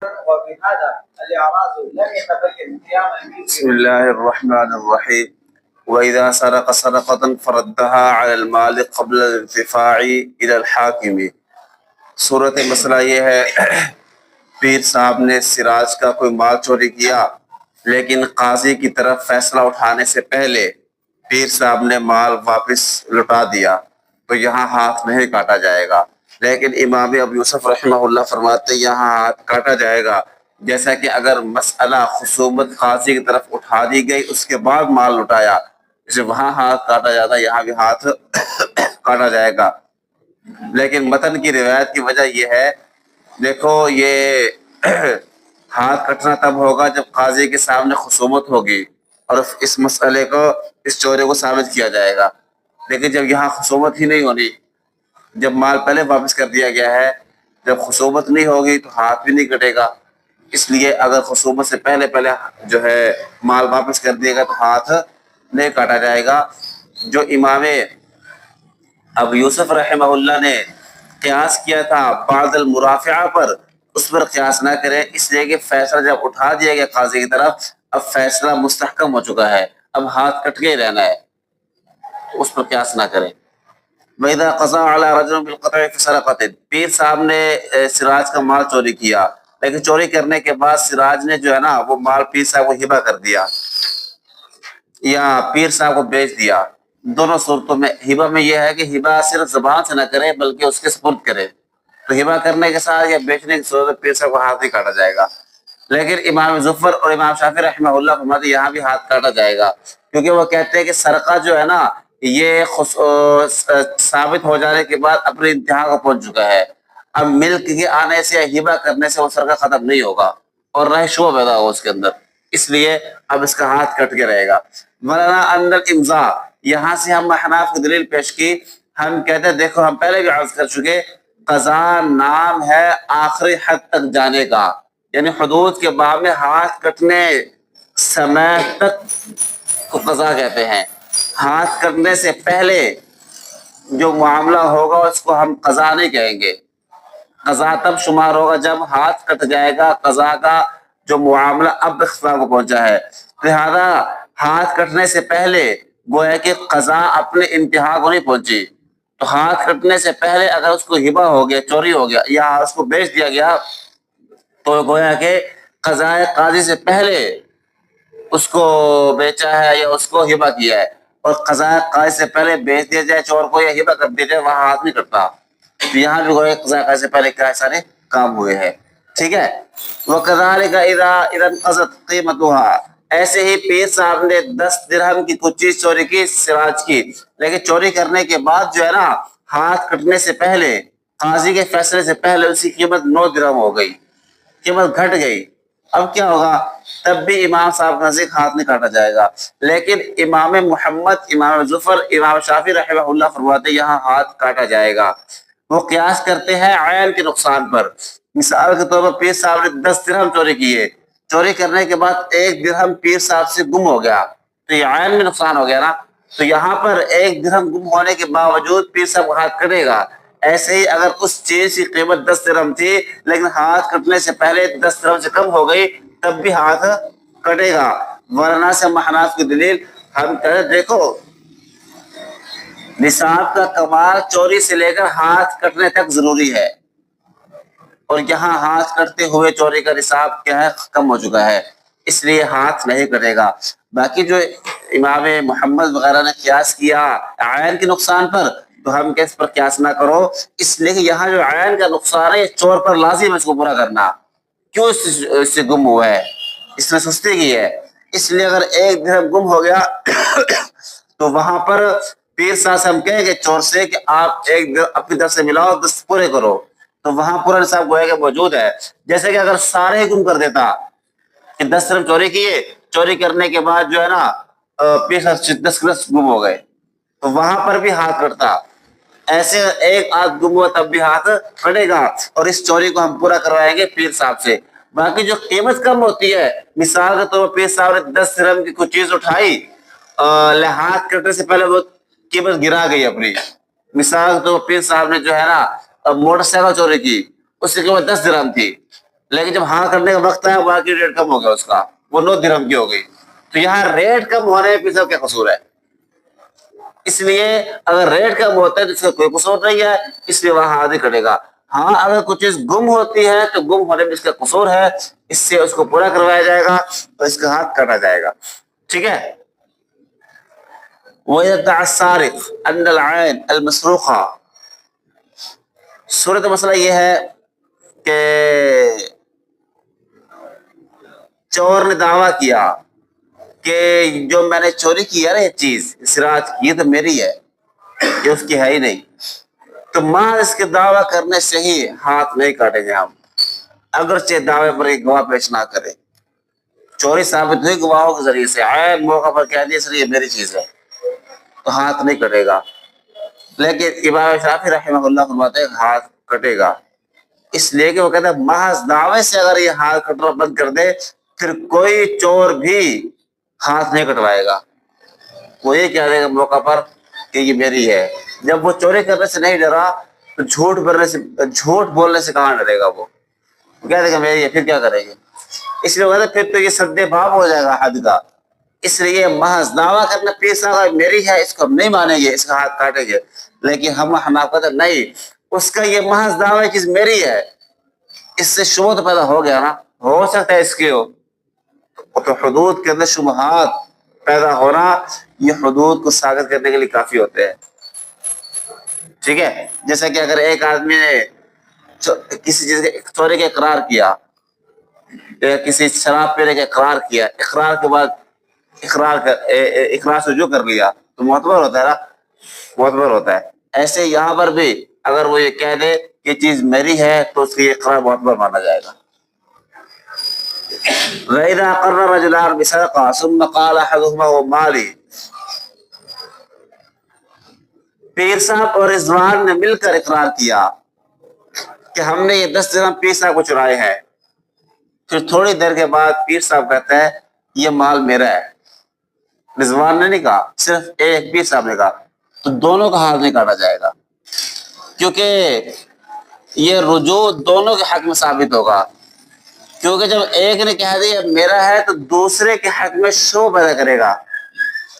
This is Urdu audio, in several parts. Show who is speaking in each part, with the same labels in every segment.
Speaker 1: بسم اللہ الرحمن الرحیم وَإِذَا سَرَقَ سَرَقَةً فَرَدَّهَا عَلَى الْمَالِ قَبْلَ الْانْتِفَاعِ إِلَى الْحَاكِمِ۔ صورت مسئلہ یہ ہے، پیر صاحب نے سراج کا کوئی مال چوری کیا، لیکن قاضی کی طرف فیصلہ اٹھانے سے پہلے پیر صاحب نے مال واپس لوٹا دیا تو یہاں ہاتھ نہیں کاٹا جائے گا، لیکن امام ابو یوسف رحمہ اللہ فرماتے ہیں یہاں ہاتھ کاٹا جائے گا، جیسا کہ اگر مسئلہ خصومت قاضی کی طرف اٹھا دی گئی اس کے بعد مال لوٹایا، جسے وہاں ہاتھ کاٹا جاتا ہے یہاں بھی ہاتھ کاٹا جائے گا۔ لیکن متن کی روایت کی وجہ یہ ہے، دیکھو یہ ہاتھ کٹنا تب ہوگا جب قاضی کے سامنے خصومت ہوگی اور اس مسئلے کو، اس چورے کو ثابت کیا جائے گا، لیکن جب یہاں خصومت ہی نہیں ہونی، جب مال پہلے واپس کر دیا گیا ہے، جب خصومت نہیں ہوگی تو ہاتھ بھی نہیں کٹے گا۔ اس لیے اگر خصومت سے پہلے جو ہے مال واپس کر دیا گا تو ہاتھ نہیں کاٹا جائے گا۔ جو امام ابو یوسف رحمہ اللہ نے قیاس کیا تھا بعض المرافعہ پر، اس پر قیاس نہ کریں، اس لیے کہ فیصلہ جب اٹھا دیا گیا قاضی کی طرف، اب فیصلہ مستحکم ہو چکا ہے، اب ہاتھ کٹ کے ہی رہنا ہے، اس پر قیاس نہ کریں۔ وَإِذَا قَضَىٰ عَلَىٰ رَجُلٍ بِالْقَطْعِ فِسَرَقَةٍ، پیر صاحب نے سراج کا مال چوری کیا، لیکن چوری کرنے کے بعد سراج نے جو ہے نا وہ مال پیر صاحب کو ہبہ کر دیا یا پیر صاحب کو بیچ دیا۔ دونوں صورتوں میں ہبہ میں یہ ہے کہ ہبہ صرف زبان سے نہ کرے بلکہ اس کے سپرد کرے، تو ہبہ کرنے کے ساتھ یا بیچنے کی صورت میں پیر صاحب کو ہاتھ نہیں کاٹا جائے گا۔ لیکن امام ظفر اور امام شافعی رحمہ اللہ فرماتے ہیں یہاں بھی ہاتھ کاٹا جائے گا، کیونکہ وہ کہتے ہیں کہ سرقہ جو ہے نا یہ ثابت ہو جانے کے بعد اپنی انتہا کو پہنچ چکا ہے، اب ملک کے آنے سے یا ہبہ کرنے سے وہ سرقہ ختم نہیں ہوگا اور نہ شبہ پیدا ہوگا اس کے اندر، اس لیے اب اس کا ہاتھ کٹ کے رہے گا۔ مولانا اندر امضاء، یہاں سے ہم احناف کی دلیل پیش کی، ہم کہتے ہیں دیکھو ہم پہلے بھی عرض کر چکے، قضا نام ہے آخری حد تک جانے کا، یعنی حدود کے باب میں ہاتھ کٹنے سمے تک کو قضا کہتے ہیں۔ ہاتھ کٹنے سے پہلے جو معاملہ ہوگا اس کو ہم قضا نہیں کہیں گے، قضا تب شمار ہوگا جب ہاتھ کٹ جائے گا، قضا کا جو معاملہ اب اختتام کو پہنچا ہے، لہذا ہاتھ کٹنے سے پہلے گویا کہ قضا اپنے انتہا کو نہیں پہنچی، تو ہاتھ کٹنے سے پہلے اگر اس کو ہبہ ہو گیا، چوری ہو گیا یا اس کو بیچ دیا گیا، تو گویا کہ قضاء قاضی سے پہلے اس کو بیچا ہے یا اس کو ہبہ کیا ہے، اور قضاء قاضی سے پہلے بیچ دیا جائے چور کو یا ہبہ کر دیا جائے، وہاں ہاتھ نہیں کٹتا، تو یہاں بھی گویا قضاء قاضی سے پہلے کیا سارے کام ہوئے ہیں، ٹھیک ہے۔ وَكَذَلِكَ إِذَا انْقَضَتْ قِيمَتُهَا، ایسے ہی پیر صاحب نے 10 درہم کی کچھ چیز چوری کی سراج کی، لیکن چوری کرنے کے بعد جو ہے نا ہاتھ کٹنے سے پہلے، قاضی کے فیصلے سے پہلے اس کی قیمت 9 درہم ہو گئی، قیمت گھٹ گئی، اب کیا ہوگا؟ تب بھی امام صاحب کا نزدیک ہاتھ نہیں کاٹا جائے گا، لیکن امام محمد، امام ظفر، امام شافعی رحمہ اللہ فرماتے یہاں ہاتھ کاٹا جائے گا۔ وہ قیاس کرتے ہیں عین کے نقصان پر، مثال کے طور پر پیر صاحب نے 10 درہم چوری کیے، چوری کرنے کے بعد 1 درہم پیر صاحب سے گم ہو گیا، تو یہ عین میں نقصان ہو گیا نا، تو یہاں پر 1 درہم گم ہونے کے باوجود پیر صاحب ہاتھ کٹے گا۔ ایسے ہی اگر اس چیز کی قیمت 10 درہم تھی لیکن ہاتھ کٹنے سے پہلے 10 درہم سے کم ہو گئی، تب بھی ہاتھ کٹے گا۔ ورنہ سے احناف کی دلیل ہم کہتے دیکھو نصاب کا کمال چوری سے لے کر ہاتھ کٹنے تک ضروری ہے، اور یہاں ہاتھ کٹتے ہوئے چوری کا نصاب کیا ہے؟ کم ہو چکا ہے، اس لیے ہاتھ نہیں کٹے گا۔ باقی جو امام محمد وغیرہ نے قیاس کیا عین کے نقصان پر، تو ہم کہ اس پر قیاس نہ کرو، اس لیے کہ یہاں جو عین کا نقصان ہے یہ چور پر لازم ہے اس کو پورا کرنا، کیوں اس سے گم ہوا ہے، اس نے سستی کی ہے، اس لیے اگر 1 درہم گم ہو گیا تو وہاں پر پیر صاحب سے ہم کہیں گے چور سے کہ آپ 1 درہم اپنی طرف سے ملاؤ، 10 پورے کرو، تو وہاں پورا نصاب گویا کہ موجود ہے۔ جیسے کہ اگر سارے ہی گم کر دیتا کہ 10 درہم چوری کیے، چوری کرنے کے بعد جو ہے نا پیر صاحب 10 گم ہو گئے، تو وہاں پر بھی ہاتھ کٹتا، ایسے 1 آدھ گم ہوا تب بھی ہاتھ کٹے گا، اور اس چوری کو ہم پورا کروائیں گے پیر صاحب سے۔ باقی جو قیمت کم ہوتی ہے، مثال کے طور پر پیر صاحب نے 10 درہم کی کچھ چیز اٹھائی، ہاتھ کٹنے سے پہلے وہ قیمت گرا گئی اپنی، مثال کے طور پر پیر صاحب نے جو ہے نا موٹر سائیکل چوری کی، اس کی قیمت 10 درہم تھی، لیکن جب ہاں کرنے کا وقت آیا باقی ریٹ کم ہو گیا اس کا، وہ 9 درہم کی ہو گئی. تو یہاں ریٹ کم ہونے پہ سب کیا قصور ہے؟ اس لیے اگر ریٹ کم ہوتا ہے تو اس کا کوئی قصور نہیں ہے، اس لیے وہاں آدھی کٹے گا. ہاں اگر کچھ چیز گم ہوتی ہے تو گم ہونے میں اس کا قصور ہے، اس سے اس کو پورا کروایا جائے گا اور اس کا ہاتھ کاٹا جائے گا. ٹھیک ہے. وَيَدَّعِ السَّارِقُ أَنَّ الْعَيْنَ الْمَسْرُوقَةَ. صورت مسئلہ یہ ہے کہ چور نے دعویٰ کیا کہ جو میں نے چوری کی ہے نا، یہ چیز سراج کی، یہ تو میری ہے، یہ اس کی ہے ہی نہیں. تو ماں اس کے دعویٰ کرنے سے ہی ہاتھ نہیں کاٹیں گے ہم، اگرچہ دعوے پر ایک گواہ پیش نہ کرے. چوری ثابت ہوئی گواہوں کے ذریعے سے، عین موقع پر کہہ دیا سر یہ میری چیز ہے، تو ہاتھ نہیں کٹے گا. لیکن امام شافعی رحمہ اللہ فرماتے ہیں ہاتھ کٹے گا، اس لیے کہ وہ کہتے ہیں محض دعوے سے اگر یہ ہاتھ کٹنا بند کر دے پھر کوئی چور بھی ہاتھ نہیں کٹوائے گا. وہ یہ کہہ دے گا موقع پر کہ یہ میری ہے. جب وہ چوری کرنے سے نہیں ڈرا تو جھوٹ بولنے سے کہاں ڈرے گا؟ وہ کہہ دے گا میری ہے، پھر کیا کریں گے؟ اس لیے وہ کہتے ہیں پھر تو یہ سد باب ہو جائے گا حد کا. اس لیے محض دعویٰ کرنا پیر صاحب میری ہے اس کو ہم نہیں مانیں گے، اس کا ہاتھ کاٹیں گے. لیکن ہم آپ کہتے ہیں نہیں، اس کا یہ محض دعویٰ چیز میری ہے، اس سے شبہ تو پیدا ہو گیا نا، ہو سکتا ہے اس کے ہو. تو حدود کے اندر شبہات پیدا ہونا یہ حدود کو ثابت کرنے کے لیے کافی ہوتے ہیں. ٹھیک ہے. جیسا کہ اگر ایک آدمی نے کسی چیز کے چوری کا اقرار کیا یا کسی شراب پینے کا اقرار کیا، اقرار کے بعد اقرار سے رجوع کر لیا تو معتبر ہوتا ہے نا، معتبر ہوتا ہے. ایسے یہاں پر بھی اگر وہ یہ کہہ دے کہ چیز میری ہے تو اس کی اقرار معتبر مانا جائے گا. وَإِذَا قَرَّ رَجُلَانِ بِسَرْقَةٍ ثُمَّ قَالَ أَحَدُهُمَا هُوَ مَالِي. پیر صاحب اور رضوان نے مل کر اقرار کیا کہ ہم نے یہ 10 درہم پیر صاحب کو چرائے ہیں. پھر تھوڑی دیر کے بعد پیر صاحب کہتا ہے یہ مال میرا ہے. رضوان نے نہیں کہا، صرف ایک پیر صاحب نے کہا. تو دونوں کا ہاتھ نہیں کاٹا جائے گا، کیونکہ یہ رجوع دونوں کے حق میں ثابت ہوگا. کیونکہ جب ایک نے کہہ دیا میرا ہے تو دوسرے کے حق میں شبہ پیدا کرے گا،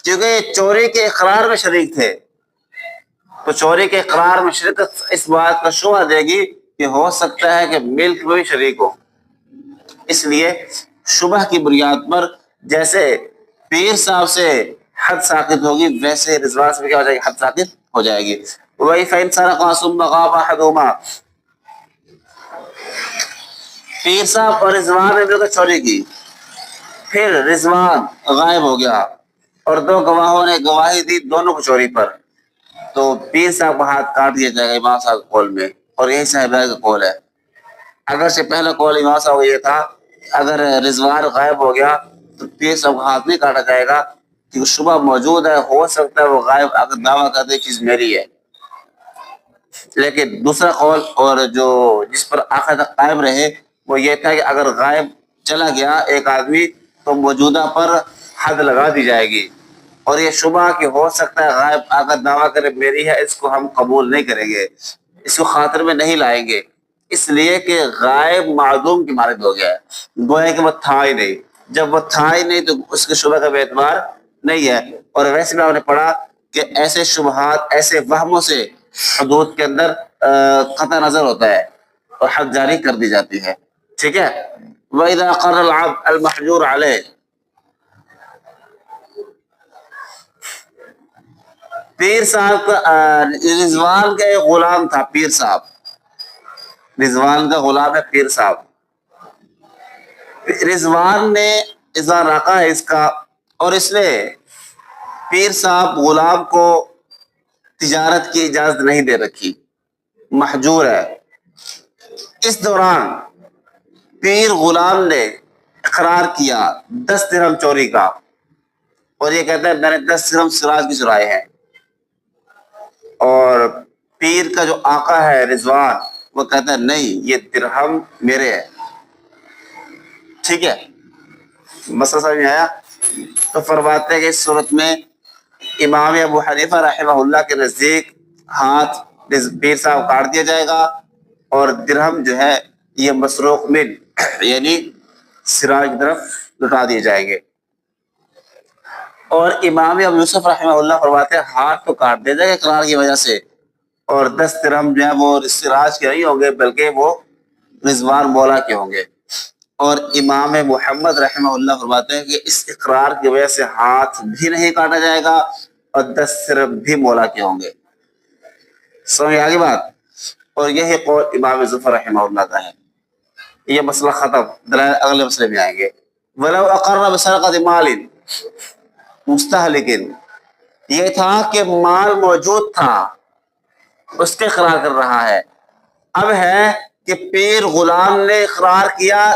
Speaker 1: کیونکہ یہ چوری کے اقرار میں شریک تھے. تو چوری کے اقرار میں شرکت اس بات کا شبہ دے گی کہ ہو سکتا ہے کہ ملک میں بھی شریک ہو. اس لیے شبہ کی بنیاد پر جیسے پیر صاحب سے حد ساقط ہوگی ویسے رضوان سے کیا ہو جائے گی؟ حد ساقط ہو جائے گی. وہی فَإِنْ سَرَقَا ثُمَّ غَابَ أَحَدُهُمَا. پیر صاحب اور رضوان نے مل کر چوری کی، پھر رضوان غائب ہو گیا اور 2 گواہوں نے گواہی دی دونوں کو چوری پر، تو پیر صاحب کا ہاتھ کاٹ دیا جائے گا امام صاحب کے قول میں. اور یہی صاحب کا قول ہے. اگرچہ پہلا قول امام صاحب کا یہ تھا اگر رضوان غائب ہو گیا تو پیر صاحب کا ہاتھ نہیں کاٹا جائے گا کیونکہ شبہ موجود ہے، ہو سکتا ہے وہ غائب اگر دعویٰ کرتے چیز میری ہے. لیکن دوسرا قول اور جو جس پر آخر تک قائم رہے وہ یہ تھا کہ اگر غائب چلا گیا ایک آدمی تو موجودہ پر حد لگا دی جائے گی. اور یہ شبہ کہ ہو سکتا ہے غائب اگر دعویٰ کرے میری ہے، اس کو ہم قبول نہیں کریں گے، اس کو خاطر میں نہیں لائیں گے، اس لیے کہ غائب معدوم کی مانند ہو گیا ہے، گویا کہ وہ تھا ہی نہیں. جب وہ تھا ہی نہیں تو اس کے شبہ کا بھی اعتبار نہیں ہے. اور ویسے بھی آپ نے پڑھا کہ ایسے شبہات ایسے وہموں سے حدود کے اندر قطع نظر ہوتا ہے اور حد جاری کر دی جاتی ہے. ٹھیک ہے. وَإِذَا قَرَّ الْعَبْدُ الْمَحْجُورُ عَلَيْهِ. پیر صاحب کا رضوان کا ایک غلام تھا، پیر صاحب رضوان کا غلام ہے پیر صاحب. رضوان نے اذان رکھا ہے اس کا، اور اس نے پیر صاحب غلام کو تجارت کی اجازت نہیں دے رکھی، محجور ہے. اس دوران پیر غلام نے اقرار کیا 10 درہم چوری کا، اور یہ کہتا ہے میں نے 10 درہم سراج کی چرائے ہیں. اور پیر کا جو آقا ہے رضوان وہ کہتا ہے نہیں یہ درہم میرے ہیں. ٹھیک ہے. مسئلہ سمجھ میں آیا؟ تو فرماتے ہیں کہ اس صورت میں امام ابو حنیفہ رحمہ اللہ کے نزدیک ہاتھ پیر صاحب کاٹ دیا جائے گا، اور درہم جو ہے یہ مسروق من یعنی سراج کی طرف لٹا دیے جائیں گے۔ اور امام ابو یوسف رحمہ اللہ فرماتے ہیں ہاتھ تو کاٹ دیا جائے گا اقرار کی وجہ سے، اور 10 درہم جو ہے وہ سراج کے نہیں ہوں گے بلکہ وہ رضوان مولا کے ہوں گے۔ اور امام محمد رحمہ اللہ فرماتے ہیں کہ اس اقرار کی وجہ سے ہاتھ بھی نہیں کاٹا جائے گا اور 10 درہم بھی مولا کے ہوں گے۔ سمجھ آگے بات؟ اور یہی قول امام ظفر رحمہ اللہ کا ہے۔ یہ مسئلہ ختم، دلائل اگلے مسئلے میں آئیں گے۔ ولو اقر بسرقۃ مال مستہلک، یہ تھا کہ مال موجود تھا اس کے اقرار کر رہا ہے۔ اب ہے کہ پیر غلام نے اقرار کیا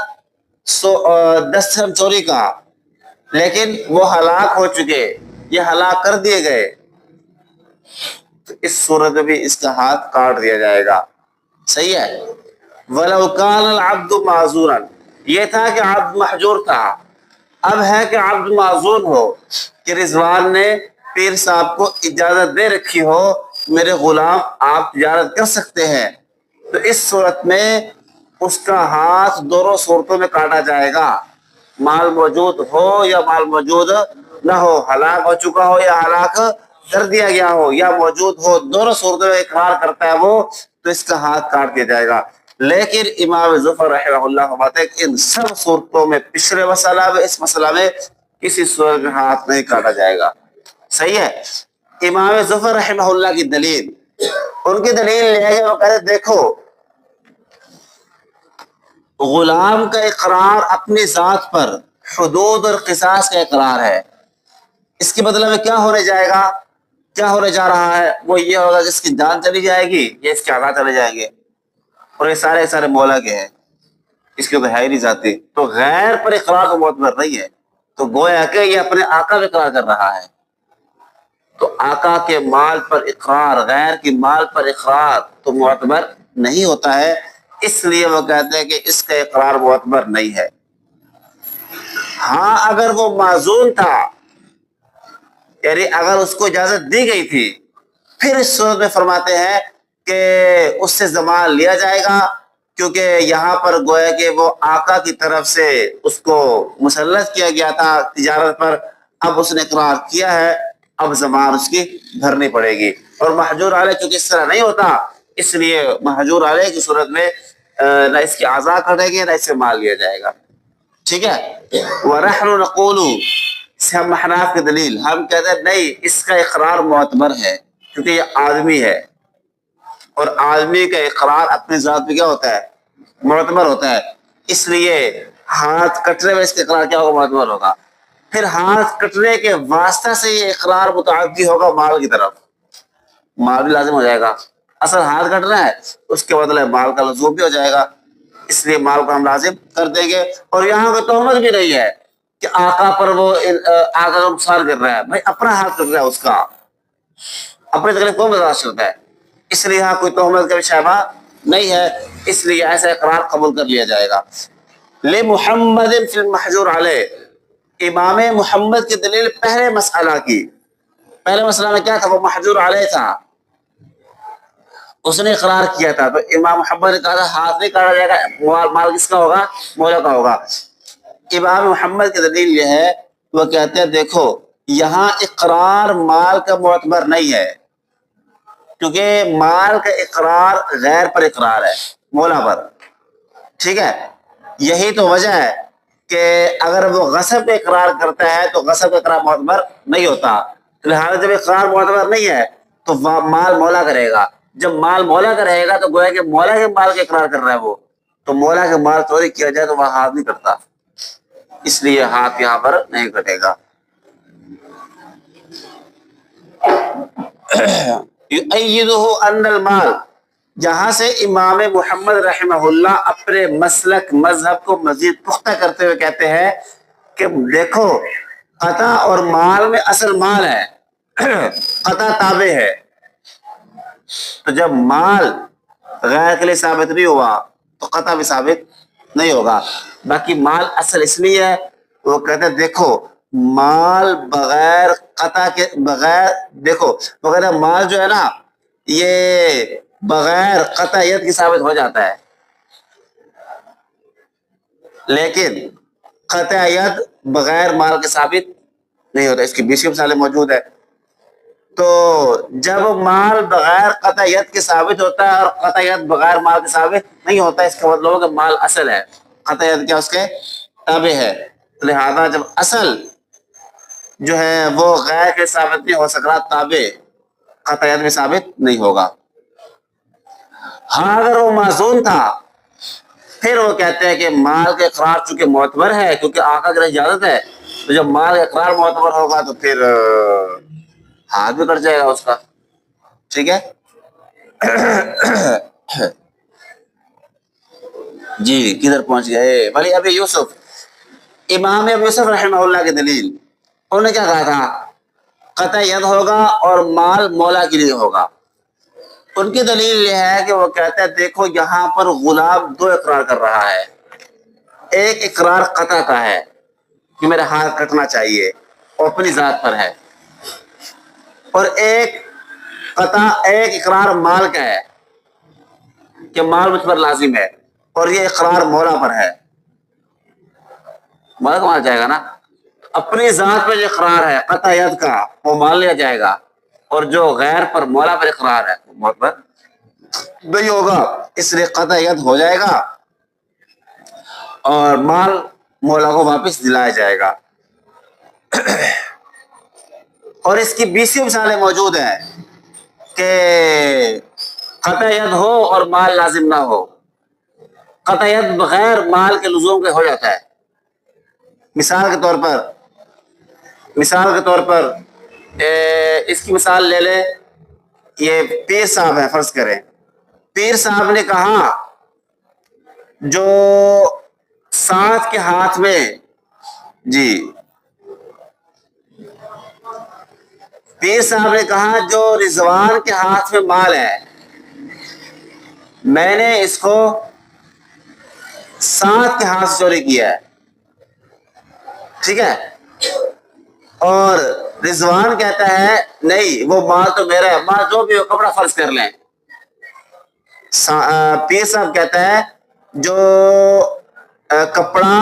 Speaker 1: 10 درہم چوری کا، لیکن وہ ہلاک ہو چکے، یہ ہلاک کر دیے گئے، تو اس صورت میں بھی اس کا ہاتھ کاٹ دیا جائے گا۔ صحیح ہے۔ وَلَوْ كَانَ الْعَبْدُ مَعْذُورًا، یہ تھا کہ عبد محجور تھا، اب ہے کہ عبد معذور ہو، کہ رضوان نے پیر صاحب کو اجازت دے رکھی ہو میرے غلام آپ تجارت کر سکتے ہیں، تو اس صورت میں اس کا ہاتھ دونوں صورتوں میں کاٹا جائے گا، مال موجود ہو یا مال موجود نہ ہو، ہلاک ہو چکا ہو یا ہلاک کر دیا گیا ہو یا موجود ہو، دونوں صورتوں میں اقرار کرتا ہے وہ، تو اس کا ہاتھ کاٹ دیا جائے گا۔ لیکن امام ظفر رحمہ اللہ فرماتے ہیں کہ ان سب صورتوں میں، پچھلے مسئلہ میں، اس مسئلہ میں کسی صورت میں ہاتھ نہیں کاٹا جائے گا۔ صحیح ہے۔ امام ظفر رحمہ اللہ کی دلیل، ان کی دلیل یہ ہے کہ وہ کہتے دیکھو غلام کا اقرار اپنی ذات پر حدود اور قصاص کا اقرار ہے، اس کے بدلے میں کیا ہونے جائے گا، کیا ہونے جا رہا ہے، وہ یہ ہوگا کہ اس کی جان چلی جائے گی یا اس کے اعضاء چلے جائیں گے، اور یہ سارے مولا کے ہیں، اس کی تو ہے ہی نہیں ذاتی، تو غیر پر اقرار تو معتبر نہیں ہے، تو گویا کہ یہ اپنے آقا پہ اقرار کر رہا ہے، تو آقا کے مال پر اقرار غیر کی مال پر اقرار تو معتبر نہیں ہوتا ہے، اس لیے وہ کہتے ہیں کہ اس کا اقرار معتبر نہیں ہے۔ ہاں اگر وہ معذور تھا، یعنی اگر اس کو اجازت دی گئی تھی، پھر اس صورت میں فرماتے ہیں کہ اس سے ضمان لیا جائے گا، کیونکہ یہاں پر گویا کہ وہ آقا کی طرف سے اس کو مسلط کیا گیا تھا تجارت پر، اب اس نے اقرار کیا ہے، اب ضمان اس کی بھرنی پڑے گی۔ اور محجور علیہ چونکہ اس طرح نہیں ہوتا، اس لیے محجور علیہ کی صورت میں نہ اس کی اعضاء کٹے گی نہ اس سے مال لیا جائے گا۔ ٹھیک ہے۔ وَنَحْنُ نَقُولُ، سے ہم احناف کی دلیل، ہم کہتے ہیں نہیں، اس کا اقرار معتبر ہے، کیونکہ یہ آدمی ہے، اور آدمی کا اقرار اپنی ذات پہ کیا ہوتا ہے، معتبر ہوتا ہے، اس لیے ہاتھ کٹنے میں اس کا اقرار کیا ہوگا، معتبر ہوگا۔ پھر ہاتھ کٹنے کے واسطہ سے یہ اقرار متعدی ہوگا مال کی طرف، مال بھی لازم ہو جائے گا، اصل ہاتھ کٹنا ہے، اس کے بدلے مال کا لزوم بھی ہو جائے گا، اس لیے مال کو ہم لازم کر دیں گے۔ اور یہاں کوئی تہمت بھی نہیں ہے کہ آقا پر وہ آقا کا نقصان کر رہا ہے، بھائی اپنا ہاتھ کٹ رہا ہے، اس کا اپنی تکلیف کو برداشت کرتا ہے، اس لیے یہاں کوئی تہمت کا بھی شائبہ نہیں ہے، اس لیے ایسا اقرار قبول کر لیا جائے گا۔ لمحمد فی المحجور علیہ، امام محمد کی دلیل پہلے مسئلہ کی، پہلے مسئلہ میں کیا تھا، وہ محجور علیہ تھا، اس نے اقرار کیا تھا، تو امام محمد نے کہا تھا ہاتھ نہیں کاٹا جائے گا، مال کس کا ہوگا، مولا کا ہوگا۔ امام محمد کی دلیل یہ ہے، وہ کہتے ہیں دیکھو یہاں اقرار مال کا معتبر نہیں ہے، کیونکہ مال کا اقرار غیر پر اقرار ہے، مولا پر۔ ٹھیک ہے، یہی تو وجہ ہے کہ اگر وہ غصب کا اقرار کرتا ہے تو غصب کا اقرار معتبر نہیں ہوتا، لہٰذا جب اقرار معتبر نہیں ہے تو مال مولا کرے گا، جب مال مولا کا رہے گا تو گویا کہ مولا کے مال کا اقرار کر رہا ہے وہ، تو مولا کے مال چوری کیا جائے تو وہ ہاتھ نہیں کرتا، اس لیے ہاتھ یہاں پر نہیں کٹے گا۔ یؤیدہ ان المال، جہاں سے امام محمد رحمہ اللہ اپنے مسلک مذہب کو مزید پختہ کرتے ہوئے کہتے ہیں کہ دیکھو قطع اور مال میں اصل مال ہے، قطع تابع ہے، تو جب مال غیر کے لیے ثابت نہیں ہوا تو قطع بھی ثابت نہیں ہوگا۔ باقی مال اصل اس لیے ہے، وہ کہتے ہیں دیکھو مال بغیر قطع کے، بغیر دیکھو بغیر مال جو ہے نا یہ بغیر قطعیت کی ثابت ہو جاتا ہے، لیکن قطع ید بغیر مال کے ثابت نہیں ہوتا. اس کی 20 مثالیں موجود ہے. تو جب مال بغیر قطع ید کے ثابت ہوتا ہے اور قطع ید بغیر مال کے ثابت نہیں ہوتا، اس کا مطلب کہ مال اصل ہے، قطع ید کیا اس کے تابع ہے. لہذا جب اصل جو ہے وہ غیر کے ثابت نہیں ہو سکتا، تابع قطع ید میں ثابت نہیں ہوگا. ہاں اگر وہ معزون تھا پھر وہ کہتے ہیں کہ مال کا اقرار چونکہ معتبر ہے، کیونکہ آقا کی اجازت ہے، تو جب مال کا اقرار معتبر ہوگا تو پھر ہاتھ بھی کٹ جائے گا اس کا. ٹھیک ہے. جی کدھر پہنچ گئے؟ ولی ابی یوسف، امام ابو یوسف رحمہ اللہ کی دلیل، انہوں نے کیا کہا تھا؟ قطع ید ہوگا اور مال مولا کے لیے ہوگا. ان کی دلیل یہ ہے کہ وہ کہتے ہیں دیکھو یہاں پر غلام دو اقرار کر رہا ہے. ایک اقرار قطع کا ہے کہ میرا ہاتھ کٹنا چاہیے اور اپنی ذات پر ہے، اور ایک اقرار مال کا ہے کہ مال مجھ پر لازم ہے، اور یہ اقرار مولا پر ہے. مولا کو مانا جائے گا نا. اپنی ذات پر جو اقرار ہے قطع ید کا وہ مان لیا جائے گا، اور جو غیر پر مولا پر اقرار ہے وہ موت پر نہیں ہوگا. اس لیے قطع ید ہو جائے گا اور مال مولا کو واپس دلایا جائے گا. اور اس کی 20 مثالیں موجود ہیں کہ قطع ید ہو اور مال لازم نہ ہو. قطع ید بغیر مال کے لزوم کے ہو جاتا ہے. مثال کے طور پر اس کی مثال لے لیں. یہ پیر صاحب ہیں، فرض کریں پیر صاحب نے کہا جو ساتھ کے ہاتھ میں، جی پیر صاحب نے کہا جو رضوان کے ہاتھ میں مال ہے، میں نے اس کو ساتھ کے ہاتھ سے چوری کیا ہے. ٹھیک ہے. اور رضوان کہتا ہے نہیں وہ مال تو میرا ہے، مال جو بھی ہو، کپڑا فرض کر لیں. پیر صاحب کہتا ہے جو کپڑا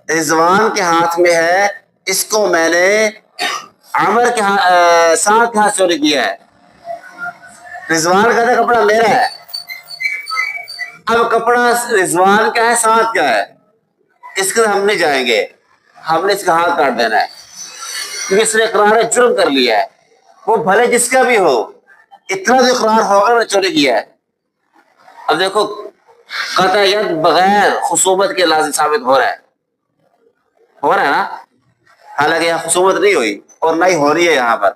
Speaker 1: رضوان کے ہاتھ میں ہے اس کو میں نے عمر کے ساتھ کے ہاتھ چوری کیا ہے. رضوان کہتا ہے کپڑا میرا ہے. اب کپڑا رضوان کا ہے، ساتھ کا ہے، اس کے ہم نہیں جائیں گے، ہم نے اس کا ہاتھ کاٹ دینا ہے کیونکہ اس نے اقرار جرم کر لیا ہے. وہ بھلے جس کا بھی ہو، اتنا جو اقرار ہوگا نے چوری کیا ہے. اب دیکھو قطع ید بغیر خصومت کے لازم ثابت ہو رہا ہے نا. حالانکہ یہاں خصومت نہیں ہوئی اور نہ ہی ہو رہی ہے، یہاں پر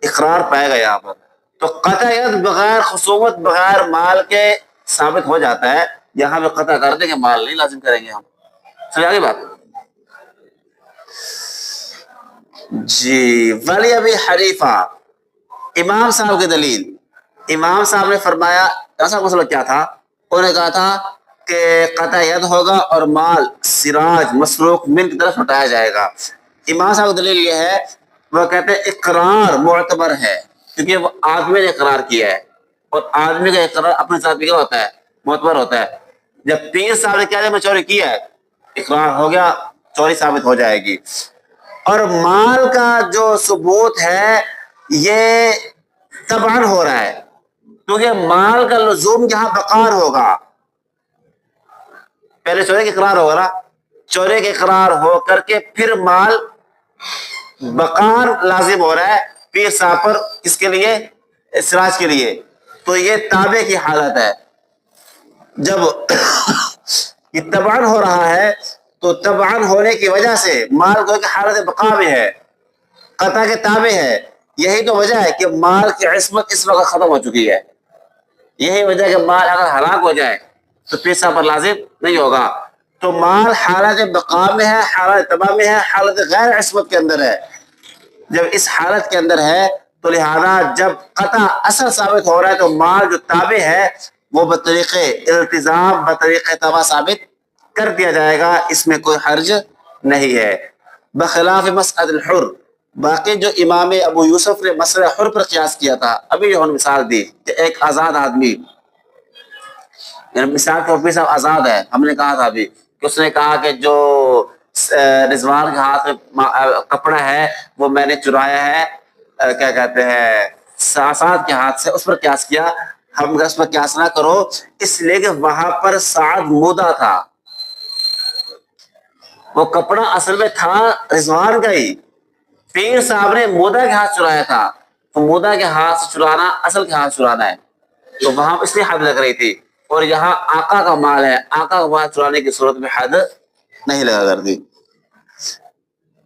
Speaker 1: اقرار پائے گا یہاں پر. تو قطع ید بغیر خصومت بغیر مال کے ثابت ہو جاتا ہے. یہاں پہ قطع کر دیں گے، مال نہیں لازم کریں گے ہم. سمجھ آگے بات؟ جی ولی ابی حنیفہ، امام صاحب کی دلیل، امام صاحب نے فرمایا ایسا مسئلہ کیا تھا؟ انہوں نے کہا تھا کہ قطع ید ہوگا اور مال سراج مسروق من کی طرف ہٹایا جائے گا. امام صاحب کی دلیل یہ ہے، وہ کہتے ہیں اقرار معتبر ہے کیونکہ وہ آدمی نے اقرار کیا ہے، اور آدمی کا اقرار اپنے ساتھ کیا ہوتا ہے؟ معتبر ہوتا ہے. جب 3 سال کیا میں چوری کیا ہے، اقرار ہو گیا، چوری ثابت ہو جائے گی. اور مال کا جو ثبوت ہے یہ تبعاً ہو رہا ہے کیونکہ مال کا لزوم یہاں بقار ہوگا. پہلے چوری کا اقرار ہوگا نا، چوری کا اقرار ہو کر کے پھر مال بقار لازم ہو رہا ہے پیر صاحب پر. کس کے لیے؟ اسراج کے لیے. تو یہ تابع کی حالت ہے. جب یہ تبعاً ہو رہا ہے تو تبعاً ہونے کی وجہ سے مال کو حالت بقا میں ہے، قطع کے تابع ہے. یہی تو وجہ ہے کہ مال کی عصمت اس وقت ختم ہو چکی ہے. یہی وجہ ہے کہ مال اگر ہلاک ہو جائے تو پیسہ پر لازم نہیں ہوگا. تو مال حالت بقا میں ہے، حالت تباہ میں ہے، حالت غیر عصمت کے اندر ہے. جب اس حالت کے اندر ہے تو لہذا جب قطع اصل ثابت ہو رہا ہے تو مال جو تابع ہے وہ بطریق التزام بطریق تباہ ثابت کر دیا جائے گا. اس میں کوئی حرج نہیں ہے، بخلاف مسعد الحر. باقی جو امام ابو یوسف نے مسئلہ حر پر قیاس کیا تھا، ابھی جو مثال دی کہ ایک آزاد آدمی، مثال کے اوپر صاحب آزاد ہے، ہم نے کہا تھا ابھی کہ اس نے کہا کہ جو رضوان کے ہاتھ میں کپڑا ہے وہ میں نے چرایا ہے کیا کہتے ہیں سعد کے ہاتھ سے، اس پر قیاس کیا. ہم اس پر قیاس نہ کرو، اس لیے کہ وہاں پر سعد مودا تھا، وہ کپڑا اصل میں تھا رضوان کا ہی. پیر صاحب نے مودا کے ہاتھ چرایا تھا، تو مودا کے ہاتھ سے چرانا اصل کے ہاتھ چرانا ہے، تو وہاں اس لیے حد لگ رہی تھی. اور یہاں آقا کا مال ہے، آقا کا مال چرانے کی صورت میں حد نہیں لگا کرتی.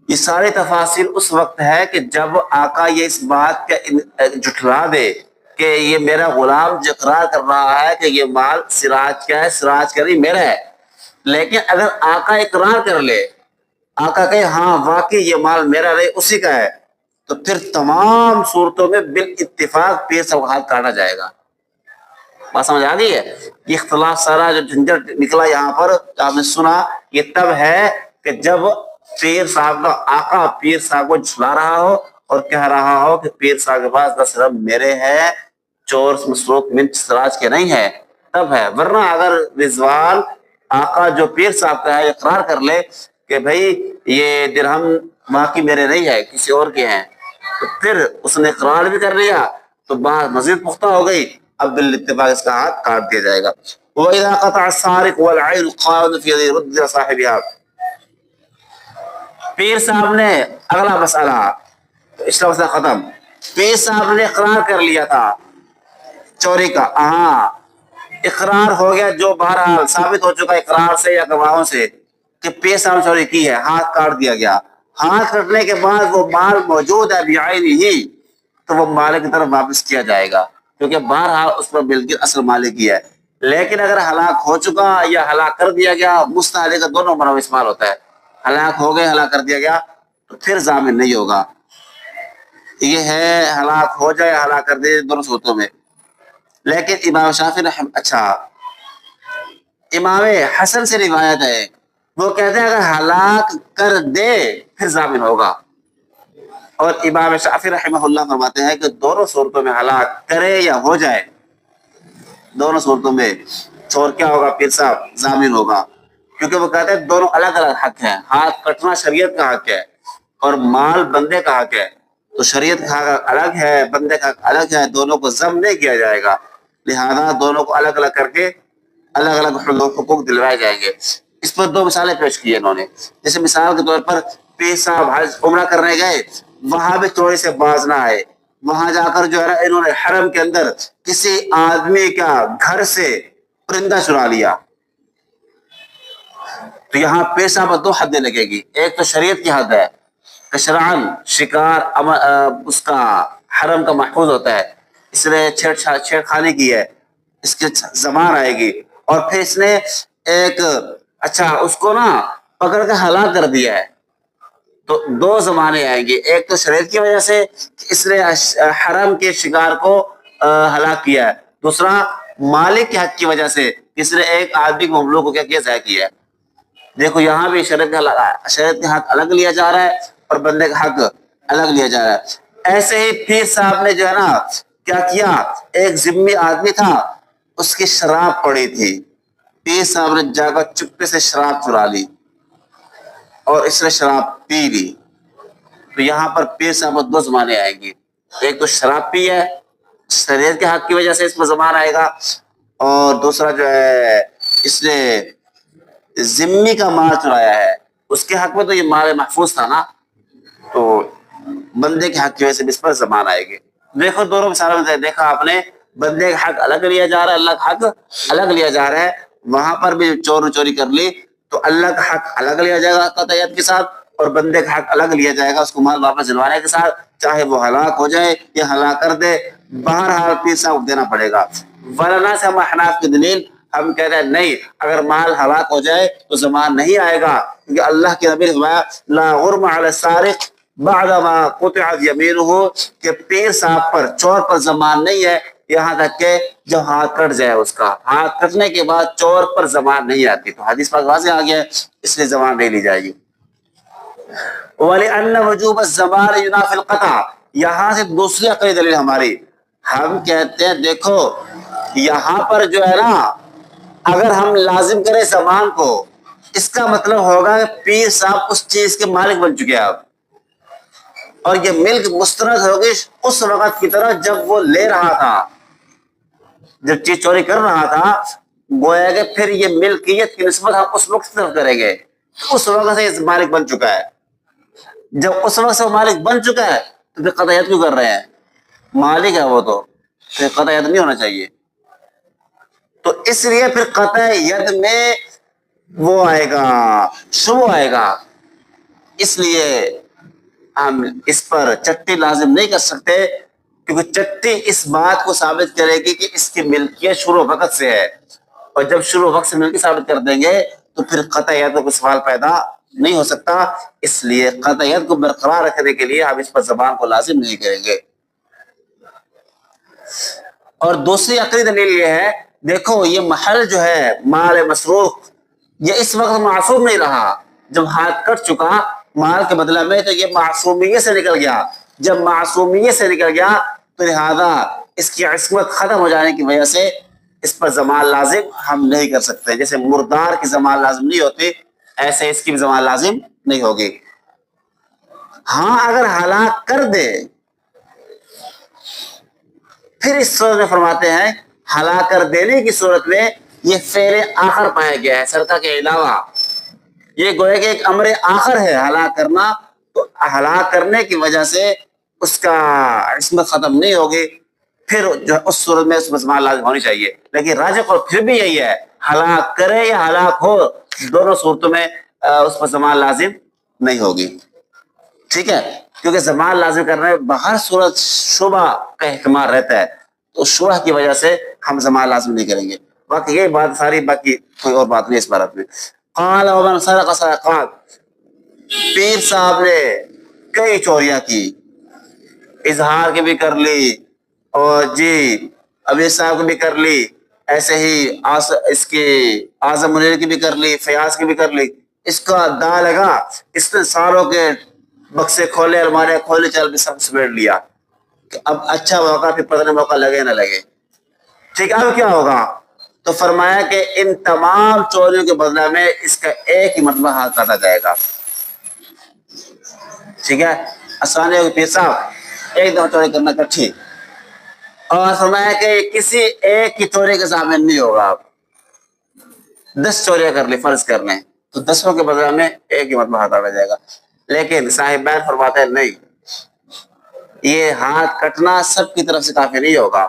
Speaker 1: یہ سارے تفاصیل اس وقت ہے کہ جب آقا یہ اس بات کا جھٹلا دے کہ یہ میرا غلام جو اقرار کر رہا ہے کہ یہ مال سراج کا ہے، سراج کا نہیں میرا ہے. لیکن اگر آقا اقرار کر لے، آقا کہے ہاں واقعی یہ مال میرا نہیں اسی کا ہے، تو پھر تمام صورتوں میں بالاتفاق پیر صاحب کا ہاتھ کاٹا جائے گا. بات سمجھ آ گئی ہے؟ یہ اختلاف سارا جو جھنجھٹ نکلا یہاں پر آپ نے سنا، یہ تب ہے کہ جب پیر صاحب کا آقا پیر صاحب کو جھلا رہا ہو اور کہہ رہا ہو کہ پیر صاحب کے پاس 10 رب میرے ہیں، چور مسروق منچ سراج کے نہیں ہے، تب ہے. ورنہ اگر رضوان آقا جو پیر صاحب کا ہے اقرار کر لے کہ بھائی یہ درہم باقی میرے نہیں ہے کسی اور کے ہیں، تو پھر اس نے اقرار بھی کر لیا تو بات مزید پختہ ہو گئی. اب بالاتفاق اس کا ہاتھ کاٹ دیا جائے گا. وَإِذَا قَطَعَ السَّارِقُ وَالْعَيْنُ قَائِمَةٌ فِي يَدِ رُدَّ صَاحِبِهَا. پیر صاحب نے اگلا مسئلہ، پچھلا مسئلہ ختم. پیر صاحب نے اقرار کر لیا تھا چوری کا، ہاں اقرار ہو گیا، جو بہرحال ثابت ہو چکا اقرار سے یا گواہوں سے کہ پیر صاحب نے چوری کی ہے، ہاتھ کاٹ دیا گیا. ہاتھ کٹنے کے بعد وہ مال موجود ہے بعینہ ہی، تو وہ مالک کی طرف واپس کیا جائے گا، کیونکہ بہرحال اس پر بالکل اصل مالک ہی ہے. لیکن اگر ہلاک ہو چکا یا ہلاک کر دیا گیا، مستحلق کا دونوں معنی استعمال ہوتا ہے. ہلاک ہو گئے، ہلاک کر دیا گیا تو پھر ضامن نہیں ہوگا. یہ ہے ہلاک ہو جائے ہلاک کر دے دونوں صورتوں میں. لیکن امام شافعی امام حسن سے روایت ہے، وہ کہتے ہیں اگر ہلاک کر دے پھر ضامن ہوگا. اور امام شافعی رحمہ اللہ فرماتے ہیں کہ دونوں صورتوں میں ہلاک کرے یا ہو جائے، دونوں صورتوں میں چور کیا ہوگا؟ پیر صاحب ضامن ہوگا. کیونکہ وہ کہتے ہیں دونوں الگ الگ حق ہیں. ہاتھ کٹنا شریعت کا حق ہے اور مال بندے کا حق ہے، تو شریعت کا حق الگ ہے، بندے کا حق الگ ہے، دونوں کو ضم نہیں کیا جائے گا. لہذا دونوں کو الگ الگ کر کے الگ الگ حقوق دلوائے جائیں گے. اس پر دو مثالیں پیش کی انہوں نے. جیسے مثال کے طور پر پیر صاحب حج عمرہ کرنے گئے، وہاں بھی چوری سے باز نہ آئے. وہاں جا کر جو ہے انہوں نے حرم کے اندر کسی آدمی کا گھر سے پرندہ چرا لیا، تو یہاں پیر صاحب پر دو حدیں لگے گی. ایک تو شریعت کی حد ہے کہ شرعاً شکار اس کا حرم کا محفوظ ہوتا ہے، اس نے چھیڑ خانی کی ہے، اس کی زمان آئے گی. اور پھر اس نے ایک اس کو نا پکڑ کے ہلاک کر دیا ہے، تو دو زمانے آئیں گے. ایک تو شریعت کی وجہ سے کہ اس نے حرم کے شکار کو ہلاک کیا ہے، دوسرا مالک کے حق کی وجہ سے اس نے ایک آدمی کو مملوک کو کیا ضائع کیا ہے. دیکھو یہاں بھی شریعت کا حق الگ لیا جا رہا ہے اور بندے کا حق الگ لیا جا رہا ہے. ایسے ہی پیر صاحب نے جو ہے نا کیا کیا، ایک ذمہ آدمی تھا، اس کی شراب پڑی تھی، پیر صاحب نے جا کر چپے سے شراب چرا لی اور اس نے شراب پی لی. تو یہاں پر پیر صاحب دو زمانے آئیں گے. ایک تو شراب پی ہے، شریعت کے حق کی وجہ سے اس پر زمان آئے گا، اور دوسرا جو ہے اس نے ذمی کا مال چرایا ہے، اس کے حق میں تو یہ مال محفوظ تھا نا، تو بندے کے حق کی وجہ سے اس پر زمان آئے گی. دیکھو دونوں مثالوں میں دیکھا آپ نے، بندے کا حق الگ لیا جا رہا ہے، اللہ کا حق الگ لیا جا رہا ہے. وہاں پر بھی چور نے چوری کر لی تو اللہ کا حق الگ لیا جائے گا قطعیت کے ساتھ، اور بندے کا حق الگ لیا جائے گا اس کو مال واپس دلوانے کے ساتھ، چاہے وہ ہلاک ہو جائے یا ہلاک کر دے، بہرحال پیر صاحب دینا پڑے گا. ورنہ سے ہم احناف کی دلیل ہم کہتے ہیں نہیں، اگر مال ہلاک ہو جائے تو زمان نہیں آئے گا، کیونکہ اللہ کے نبی نے فرمایا لا غرم علی السارق بعدما قطعت یمینہ، کہ پیر صاحب پر چور پر زمان نہیں ہے یہاں تک کہ جب ہاتھ کٹ جائے. اس کا ہاتھ کٹنے کے بعد چور پر زمان نہیں آتی. تو حدیث پاک واضح آ گیا ہے، اس لیے زمان نہیں لی جائے گی. وَلِأَنَّ وُجُوبَ الزَّمَانِ يُنَافِي الْقَطْعَ. یہاں سے دوسری عقلی دلیل ہماری، ہم کہتے ہیں دیکھو یہاں پر جو ہے نا، اگر ہم لازم کریں زمان کو اس کا مطلب ہوگا کہ پیر صاحب اس چیز کے مالک بن چکے آپ، اور یہ ملک مسترد ہوگی اس وقت کی طرح جب وہ لے رہا تھا، جب چیز چوری کر رہا تھا، گویا کہ پھر یہ ملکیت کی نسبت ہم اس وقت طرف کریں گے، اس وقت سے مالک بن چکا ہے۔ جب اس وقت سے مالک بن چکا ہے تو پھر قطعیت کیوں کر رہے ہیں؟ مالک ہے وہ تو، پھر قطعیت نہیں ہونا چاہیے۔ تو اس لیے پھر قطعیت میں وہ آئے گا، شبہ آئے گا، اس لیے ہم اس پر چٹی لازم نہیں کر سکتے، کیونکہ چٹی اس بات کو ثابت کرے گی کہ اس کی ملکیت شروع وقت سے ہے، اور جب شروع وقت سے ملکیت ثابت کر دیں گے تو پھر قطعیت کا سوال پیدا نہیں ہو سکتا۔ اس لیے قطعیت کو برقرار رکھنے کے لیے ہم اس پر زبان کو لازم نہیں کریں گے۔ اور دوسری عقلی دلیل یہ ہے، دیکھو یہ محل جو ہے مال مسروق، یہ اس وقت معصوم نہیں رہا، جب ہاتھ کٹ چکا مال کے بدلہ میں تو یہ معصومیت سے نکل گیا، جب معصومیت سے نکل گیا تو لہذا اس کی عصمت ختم ہو جانے کی وجہ سے اس پر زمان لازم ہم نہیں کر سکتے۔ جیسے مردار کی زمان لازم نہیں ہوتی، ایسے اس کی بھی زمان لازم نہیں ہوگی۔ ہاں اگر ہلاک کر دے، پھر اس صورت میں فرماتے ہیں ہلاک کر دینے کی صورت میں یہ فعل آخر پایا گیا ہے سرقہ کے علاوہ، یہ گویا کہ ایک امر آخر ہے ہلاک کرنا، تو ہلاک کرنے کی وجہ سے اس کا عصمت ختم نہیں ہوگی، پھر جو اس صورت میں اس پر زمان لازم ہونی چاہیے۔ لیکن راجح قول پھر بھی یہی ہے، ہلاک کرے یا ہلاک ہو، دونوں صورتوں میں اس پر زمان لازم نہیں ہوگی، ٹھیک ہے؟ کیونکہ زمان لازم کرنے میں بہر صورت شبہ کا احتمال رہتا ہے، تو شبہ کی وجہ سے ہم زمان لازم نہیں کریں گے۔ باقی یہ بات ساری، باقی کوئی اور بات نہیں اس بارے میں۔ قال ومن سرق سرقات، پیر صاحب نے کئی چوریاں کی، اظہار کی بھی کر لی، اور جی ابھی صاحب کی بھی کر لی، ایسے ہی اس کی اعظم منیر کی بھی کر لی، فیاض کی بھی کر لی۔ اس کا دا لگا، اس نے ساروں کے بکسے کھولے، الماریاں کھولے، چل بھی سب سمیٹ لیا کہ اب اچھا موقع، پھر پتہ موقع لگے نہ لگے، ٹھیک۔ اب کیا ہوگا؟ تو فرمایا کہ ان تمام چوریوں کے بدلہ میں اس کا ایک ہی مرتبہ ہاتھ کاٹا جائے گا، ٹھیک ہے؟ آسانی ہوگی، پیر صاحب ایک دم چوری کرنا کٹھی، اور فرمایا کہ کسی ایک کی چوری کے ضامن نہیں ہوگا۔ آپ 10 چوریاں کر لی فرض کر لیں، تو 10 کے بدلہ میں ایک ہی مرتبہ ہاتھ کاٹا جائے گا۔ لیکن صاحبین فرماتے ہیں نہیں، یہ ہاتھ کٹنا سب کی طرف سے کافی نہیں ہوگا،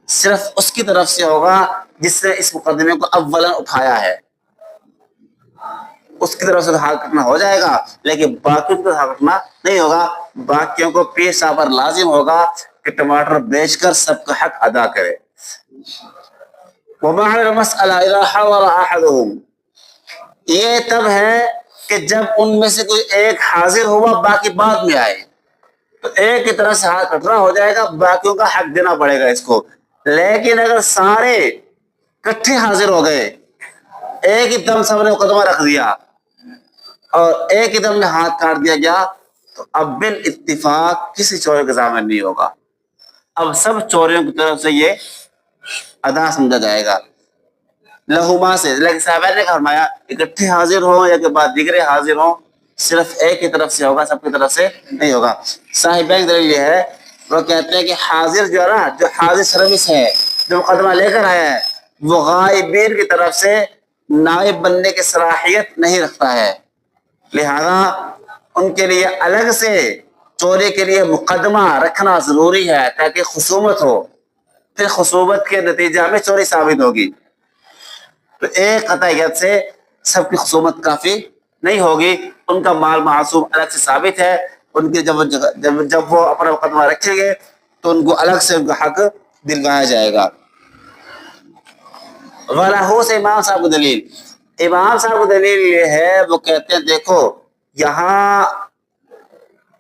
Speaker 1: صرف اس کی طرف سے ہوگا جس نے اس مقدمے کو اولا اٹھایا ہے، اس کی طرف سے ہاتھ کٹنا ہو جائے گا، لیکن باقیوں کی طرف ہاتھ کٹنا نہیں ہوگا۔ باقیوں کو پیر صاحب پر لازم ہوگا کہ ٹماٹر بیچ کر سب کا حق ادا کرے۔ وَمَعْنَ الْمَسْأَلَةِ إِذَا حَضَرَ أَحَدُهُمْ، یہ تب ہے کہ جب ان میں سے کوئی ایک حاضر ہوا، باقی بعد میں آئے، تو ایک کی طرف سے ہاتھ کٹنا ہو جائے گا، باقیوں کا حق دینا پڑے گا اس کو۔ لیکن اگر سارے کٹھے حاضر ہو گئے، ایک ہی دم سب نے مقدمہ رکھ دیا اور ایک ہی دم میں ہاتھ کاٹ دیا گیا، تو اب بالاتفاق کسی چوری کا ضامن نہیں ہوگا، اب سب چوریوں کی طرف سے یہ ادا سمجھا جائے گا، لہما سے۔ لیکن صاحبہ نے فرمایا اکٹھے حاضر ہوں یا کہ بعد دیگرے حاضر ہوں، صرف ایک کی طرف سے ہوگا، سب کی طرف سے نہیں ہوگا۔ صاحبہ کی دلیل یہ ہے، وہ کہتے ہیں کہ حاضر جو ہے نا، جو حاضر سروس ہے، جو مقدمہ لے کر آیا ہے، وہ غائبین کی طرف سے نائب بننے کی صلاحیت نہیں رکھتا ہے، لہذا ان کے لیے الگ سے چوری کے لیے مقدمہ رکھنا ضروری ہے تاکہ خصومت ہو، پھر خصومت کے نتیجہ میں چوری ثابت ہوگی، تو ایک قطعیت سے سب کی خصومت کافی نہیں ہوگی، ان کا مال معصوم الگ سے ثابت ہے، ان کے جب وہ اپنا مقدمہ رکھیں گے تو ان کو الگ سے ان کا حق دلوایا جائے گا۔ وَلَهُ سے امام صاحب کو دلیل، امام صاحب کو دلیل یہ ہے، وہ کہتے ہیں دیکھو یہاں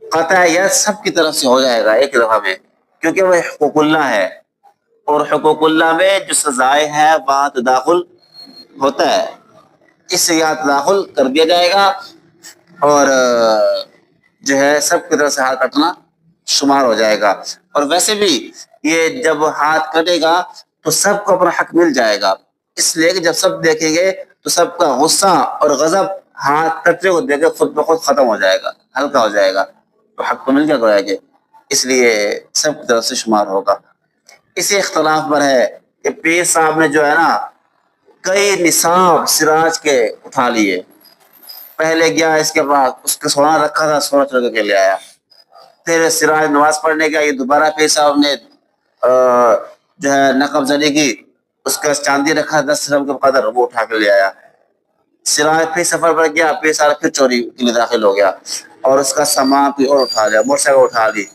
Speaker 1: قطعیت سب کی طرف سے ہو جائے گا ایک دفعہ میں، کیونکہ وہ حقوق اللہ ہے، اور حقوق اللہ میں جو سزائیں ہیں وہاں تداخل ہوتا ہے، اس سے یہاں تداخل کر دیا جائے گا، اور جو ہے سب کی طرف سے ہاتھ کٹنا شمار ہو جائے گا۔ اور ویسے بھی یہ جب ہاتھ کٹے گا تو سب کو اپنا حق مل جائے گا، اس لیے کہ جب سب دیکھیں گے تو سب کا غصہ اور غضب ہاتھ کٹے کو دیکھ کے خود بخود ختم ہو جائے گا، ہلکا ہو جائے گا، تو حق تو مل گیا گویا کہ، اس لیے سب کی طرف سے شمار ہوگا۔ اسی اختلاف پر ہے کہ پیر صاحب نے جو ہے نا کئی نصاب سراج کے اٹھا لیے، پہلے گیا اس کے بعد اس کا سونا رکھا تھا، سونا چڑھ کے لے آیا، پھر سراج نماز پڑھنے گیا، یہ دوبارہ پیر صاحب نے جو ہے نقب زدی کی، اس کا چاندی رکھا 10 درہم کے قدر، وہ اٹھا کے لے آیا۔ سراج پھر سفر پر گیا، پیر صاحب پھر چوری کے لیے داخل ہو گیا اور اس کا سامان پھر اور اٹھا لیا، موٹر سائیکل اٹھا لی۔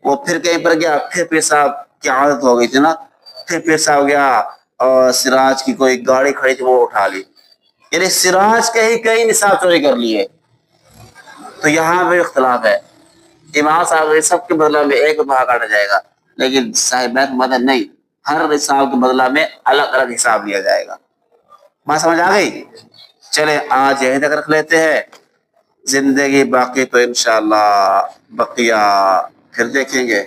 Speaker 1: وہ پھر کہیں پر گیا، پھر پیر صاحب کی عادت ہو گئی تھی نا، پھر پیر صاحب گیا اور سراج کی کوئی گاڑی کھڑی تھی وہ اٹھا لی، یعنی سراج کے ہی کئی نصاب چوری کر لیے۔ تو یہاں بھی اختلاف ہے، امام صاحب سب کے بدلہ میں ایک بہا کاٹا جائے گا، لیکن صاحب بیت مدد نہیں، ہر نصاب کے بدلہ میں الگ الگ حساب لیا جائے گا۔ بات سمجھ آ گئی؟ چلے آج یہیں تک رکھ لیتے ہیں، زندگی باقی تو انشاءاللہ بقیہ پھر دیکھیں گے۔